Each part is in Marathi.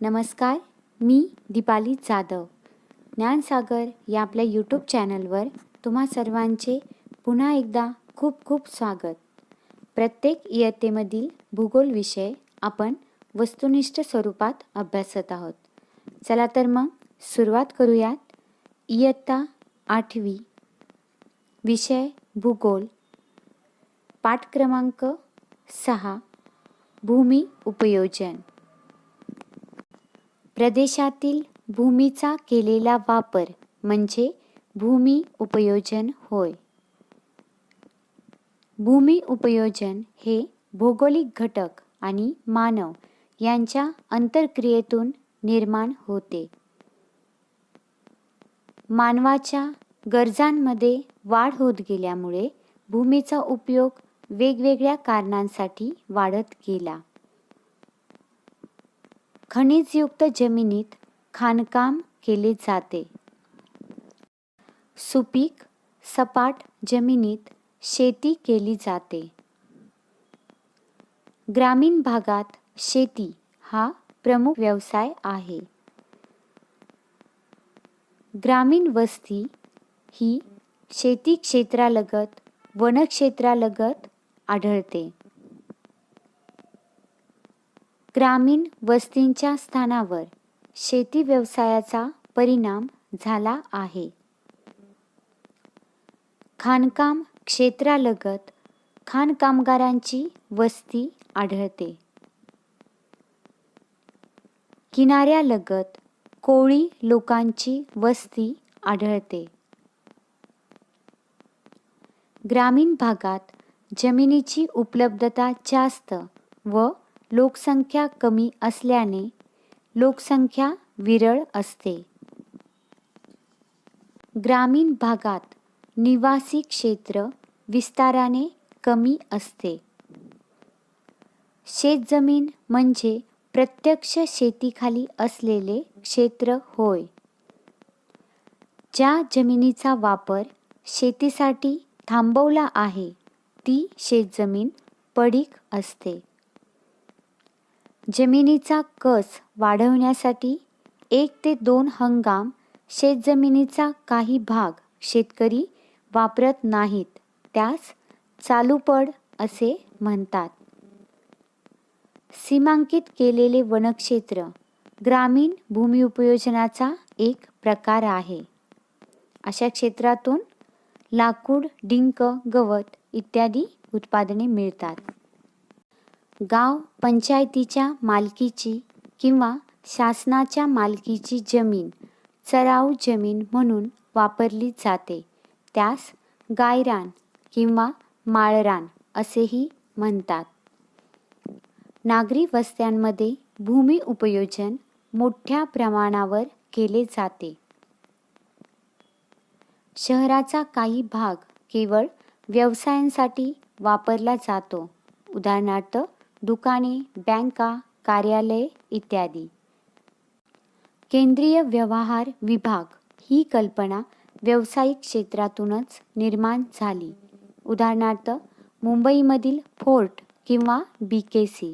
नमस्कार, मी दीपाली जाधव. ज्ञानसागर या आपल्या यूट्यूब चॅनलवर तुम्हा सर्वांचे पुन्हा एकदा खूप खूप स्वागत. प्रत्येक इयत्तेमधील भूगोल विषय आपण वस्तुनिष्ठ स्वरूपात अभ्यासत आहोत. चला तर मग सुरुवात करूयात. इयत्ता 8वी, विषय भूगोल, पाठ क्रमांक 6, भूमी उपयोजन. प्रदेशातील भूमीचा केलेला वापर म्हणजे भूमी उपयोजन होय. भूमी उपयोजन हे भौगोलिक घटक आणि मानव यांच्या अंतरक्रियेतून निर्माण होते. मानवाच्या गरजांमध्ये वाढ होत गेल्यामुळे भूमीचा उपयोग वेगवेगळ्या कारणांसाठी वाढत गेला. खनिजयुक्त जमिनीत खाणकाम केले जाते. सुपीक सपाट जमिनीत शेती केली जाते. ग्रामीण भागात शेती हा प्रमुख व्यवसाय आहे. ग्रामीण वस्ती ही शेती क्षेत्रालगत वनक्षेत्रालगत आढळते. ग्रामीण वस्तींच्या स्थानावर शेती व्यवसायाचा परिणाम झाला आहे. खाणकाम क्षेत्रालगत खाणकामगारांची वस्ती आढळते. किनाऱ्यालगत कोळी लोकांची वस्ती आढळते. ग्रामीण भागात जमिनीची उपलब्धता जास्त व लोकसंख्या कमी असल्याने लोकसंख्या विरळ असते. ग्रामीण भागात निवासी क्षेत्र विस्ताराने कमी असते. शेतजमीन म्हणजे प्रत्यक्ष शेतीखाली असलेले क्षेत्र होय. ज्या जमिनीचा वापर शेतीसाठी थांबवला आहे ती शेतजमीन पडीक असते. जमिनीचा कस वाढवण्यासाठी 1 ते 2 हंगाम शेतजमिनीचा काही भाग शेतकरी वापरत नाहीत, त्यास चालूपड असे म्हणतात. सीमांकित केलेले वनक्षेत्र ग्रामीण भूमी उपयोजनाचा एक प्रकार आहे. अशा क्षेत्रातून लाकूड, डिंक, गवत इत्यादी उत्पादने मिळतात. गाव पंचायतीच्या मालकीची किंवा शासनाच्या मालकीची जमीन चराऊ जमीन म्हणून वापरली जाते. त्यास गायरान किंवा माळरान असेही म्हणतात. नागरी वस्त्यांमध्ये भूमी उपयोजन मोठ्या प्रमाणावर केले जाते. शहराचा काही भाग केवळ व्यवसायांसाठी वापरला जातो. उदाहरणार्थ दुकाने, बँका, कार्यालये इत्यादी. केंद्रीय व्यवहार विभाग ही कल्पना व्यावसायिक क्षेत्रातूनच निर्माण झाली. उदाहरणार्थ मुंबईमधील फोर्ट किंवा BKC.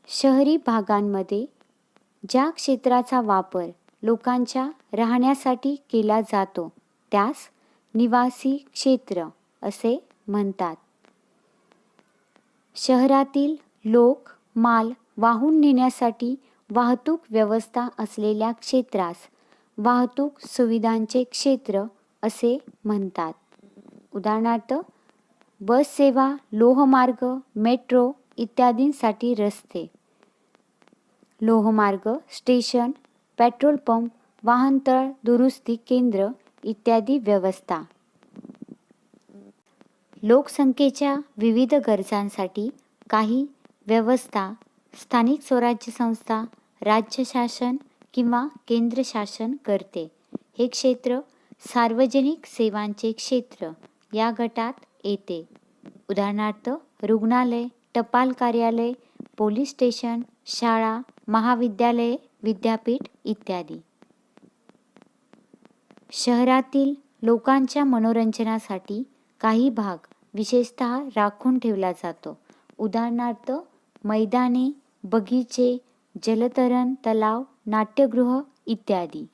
शहरी भागांमध्ये ज्या क्षेत्राचा वापर लोकांच्या राहण्यासाठी केला जातो त्यास निवासी क्षेत्र असे म्हणतात. शहरातील लोक माल वाहून नेण्यासाठी वाहतूक व्यवस्था असलेल्या क्षेत्रास वाहतूक सुविधांचे क्षेत्र असे म्हणतात. उदाहरणार्थ बस सेवा, लोहमार्ग, मेट्रो इत्यादींसाठी रस्ते, लोहमार्ग, स्टेशन, पेट्रोल पंप, वाहनतळ दुरुस्ती केंद्र इत्यादी व्यवस्था. लोकसंख्येच्या विविध गरजांसाठी काही व्यवस्था स्थानिक स्वराज्य संस्था, राज्य शासन किंवा केंद्र शासन करते. हे क्षेत्र सार्वजनिक सेवांचे क्षेत्र या गटात येते. उदाहरणार्थ रुग्णालय, टपाल कार्यालय, पोलीस स्टेशन, शाळा, महाविद्यालये, विद्यापीठ इत्यादी. शहरातील लोकांच्या मनोरंजनासाठी काही भाग विशेषतः राखून ठेवला जातो. उदाहरणार्थ मैदाने, बगीचे, जलतरण तलाव, नाट्यगृह इत्यादी.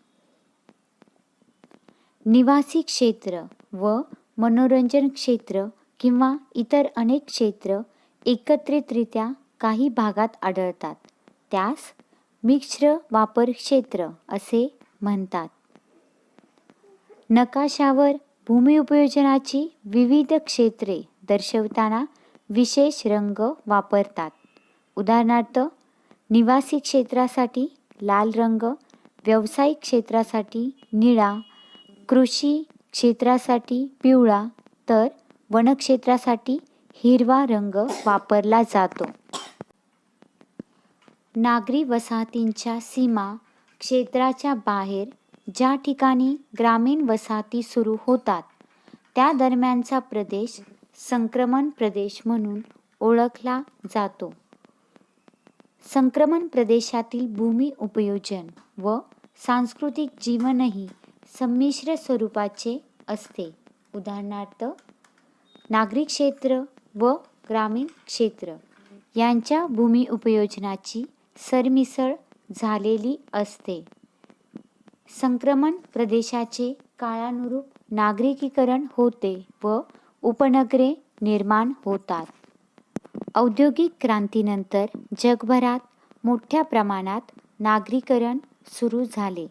निवासी क्षेत्र व मनोरंजन क्षेत्र किंवा इतर अनेक क्षेत्र एकत्रितरित्या काही भागात आढळतात. त्यास मिश्र वापर क्षेत्र असे म्हणतात. नकाशावर भूमी उपयोजनाची विविध क्षेत्रे दर्शवताना विशेष रंग वापरतात. उदाहरणार्थ, निवासी क्षेत्रासाठी लाल रंग, व्यावसायिक क्षेत्रासाठी निळा, कृषी क्षेत्रासाठी पिवळा, तर वनक्षेत्रासाठी हिरवा रंग वापरला जातो. नागरी वसाहतींच्या सीमा क्षेत्राच्या बाहेर ज्या ठिकाणी ग्रामीण वसाहती सुरू होतात त्या दरम्यानचा प्रदेश संक्रमण प्रदेश म्हणून ओळखला जातो. संक्रमण प्रदेशातील भूमी उपयोजन व सांस्कृतिक जीवनही संमिश्र स्वरूपाचे असते. उदाहरणार्थ, नागरी क्षेत्र व ग्रामीण क्षेत्र यांच्या भूमी उपयोजनाची सरमिसळ झालेली असते. संक्रमण प्रदेशाचे काळानुरूप नागरिकीकरण होते व उपनगरे निर्माण होतात. औद्योगिक क्रांतीनंतर जगभरात मोठ्या प्रमाणात नागरीकरण सुरू झाले.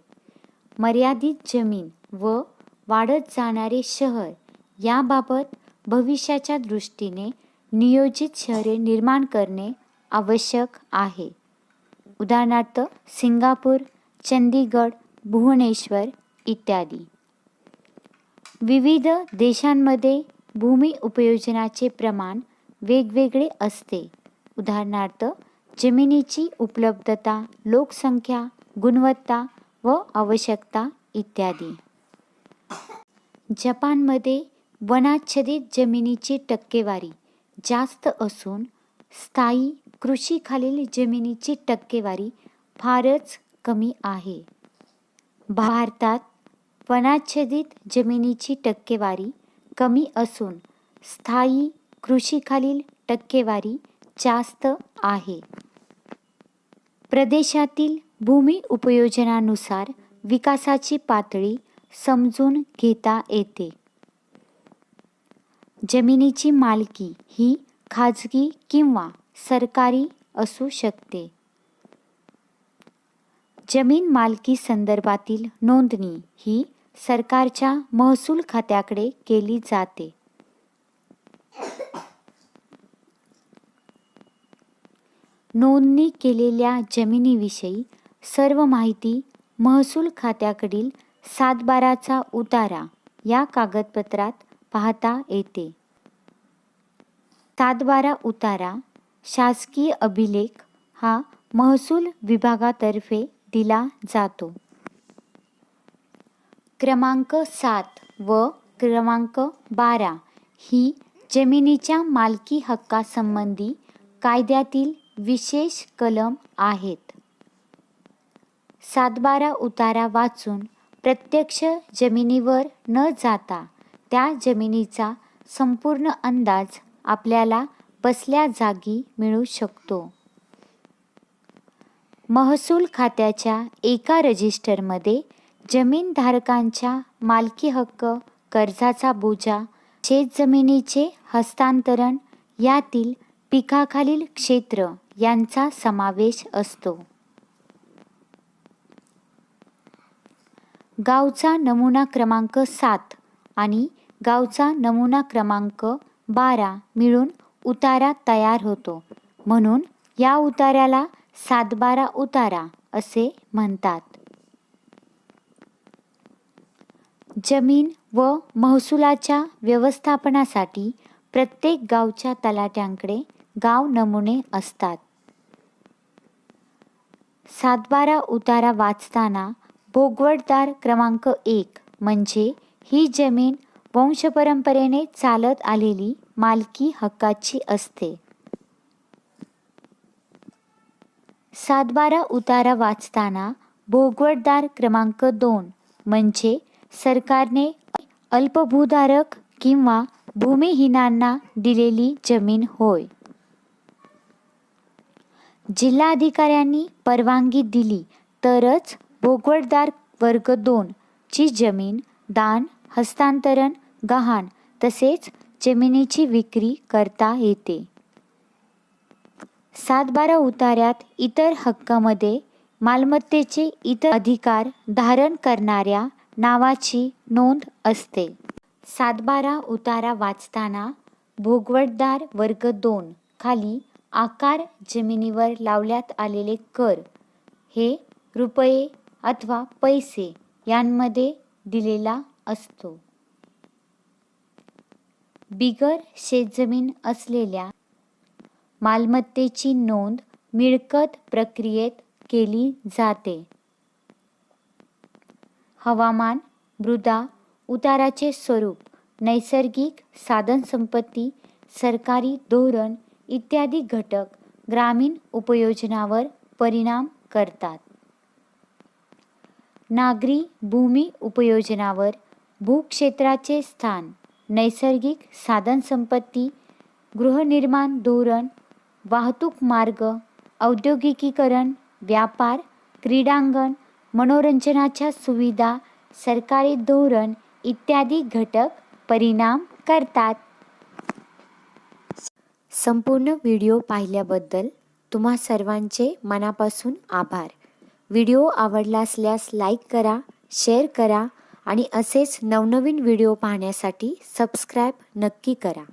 मर्यादित जमीन व वाढत जाणारे शहर याबाबत भविष्याच्या दृष्टीने नियोजित शहरे निर्माण करणे आवश्यक आहे. उदाहरणार्थ, सिंगापूर, चंदीगड, भुवनेश्वर इत्यादी. विविध देशांमध्ये भूमी उपयोजनाचे प्रमाण वेगवेगळे असते. उदाहरणार्थ, जमिनीची उपलब्धता, लोकसंख्या, गुणवत्ता व आवश्यकता इत्यादी. जपानमध्ये वनाच्छादित जमिनीची टक्केवारी जास्त असून स्थायी कृषीखालील जमिनीची टक्केवारी फारच कमी आहे. भारतात वनाच्छादित जमिनीची टक्केवारी कमी असून स्थायी कृषीखालील टक्केवारी जास्त आहे. प्रदेशातील भूमी उपयोजनानुसार विकासाची पातळी समजून घेता येते. जमिनीची मालकी ही खाजगी किंवा सरकारी असू शकते. जमीन मालकी संदर्भातील नोंदणी ही सरकारच्या महसूल खात्याकडे केली जाते. नोंदणी केलेल्या जमिनीविषयी सर्व माहिती महसूल खात्याकडील 7/12चा उतारा या कागदपत्रात पाहता येते. 7/12 उतारा शासकीय अभिलेख हा महसूल विभागातर्फे दिला जातो. क्रमांक 7 व क्रमांक 12 ही जमिनीच्या मालकी हक्कासंबंधी कायद्यातील विशेष कलम आहेत. 7/12 उतारा वाचून प्रत्यक्ष जमिनीवर न जाता त्या जमिनीचा संपूर्ण अंदाज आपल्याला बसल्या जागी मिळू शकतो. महसूल खात्याच्या एका रजिस्टरमध्ये जमीनधारकांच्या मालकी हक्क, कर्जाचा बोजा, शेतजमिनीचे हस्तांतरण यातील पिकाखालील क्षेत्र यांचा समावेश असतो. गावचा नमुना क्रमांक 7 आणि गावचा नमुना क्रमांक 12 मिळून उतारा तयार होतो, म्हणून या उतार्याला 7/12 उतारा असे म्हणतात. जमीन व महसुलाच्या व्यवस्थापनासाठी प्रत्येक गावच्या तलाठ्यांकडे गाव नमुने असतात. 7/12 उतारा वाचताना भोगवटदार क्रमांक 1 म्हणजे ही जमीन वंशपरंपरेने चालत आलेली मालकी हक्काची असते. 7/12 उतारा वाचताना भोगवटदार क्रमांक 2 म्हणजे सरकारने अल्पभूधारक किंवा भूमिहीनांना दिलेली जमीन होय. जिल्हाधिकाऱ्यांनी परवानगी दिली तरच भोगवटदार वर्ग 2 ची जमीन दान, हस्तांतरण, गहाण तसेच जमिनीची विक्री करता येते. 7/12 उतार्यात इतर हक्कामध्ये मालमत्तेचे इतर अधिकार धारण करणाऱ्या नावाची नोंद असते. 7/12 उतारा वाचताना भोगवटदार वर्ग 2 खाली आकार जमिनीवर लावण्यात आलेले कर हे रुपये अथवा पैसे यांमध्ये दिलेला असतो. बिगर शेतजमीन असलेल्या मालमत्तेची नोंद मिळकत प्रक्रियेत केली जाते. हवामान, मृदा, उताराचे स्वरूप, नैसर्गिक साधनसंपत्ती, सरकारी धोरण इत्यादी घटक ग्रामीण उपयोजनावर परिणाम करतात. नागरी भूमी उपयोजनावर भूक्षेत्राचे स्थान, नैसर्गिक साधनसंपत्ती, गृहनिर्माण धोरण, वाहतूक मार्ग, औद्योगिकीकरण, व्यापार, क्रीडांगण, मनोरंजनाच्या सुविधा, सरकारी धोरण इत्यादी घटक परिणाम करतात. संपूर्ण व्हिडिओ पाहिल्याबद्दल तुम्हा सर्वांचे मनापासून आभार. व्हिडिओ आवडला असल्यास लाईक करा, शेअर करा आणि असेच नवनवीन व्हिडिओ पाहण्यासाठी सबस्क्राईब नक्की करा.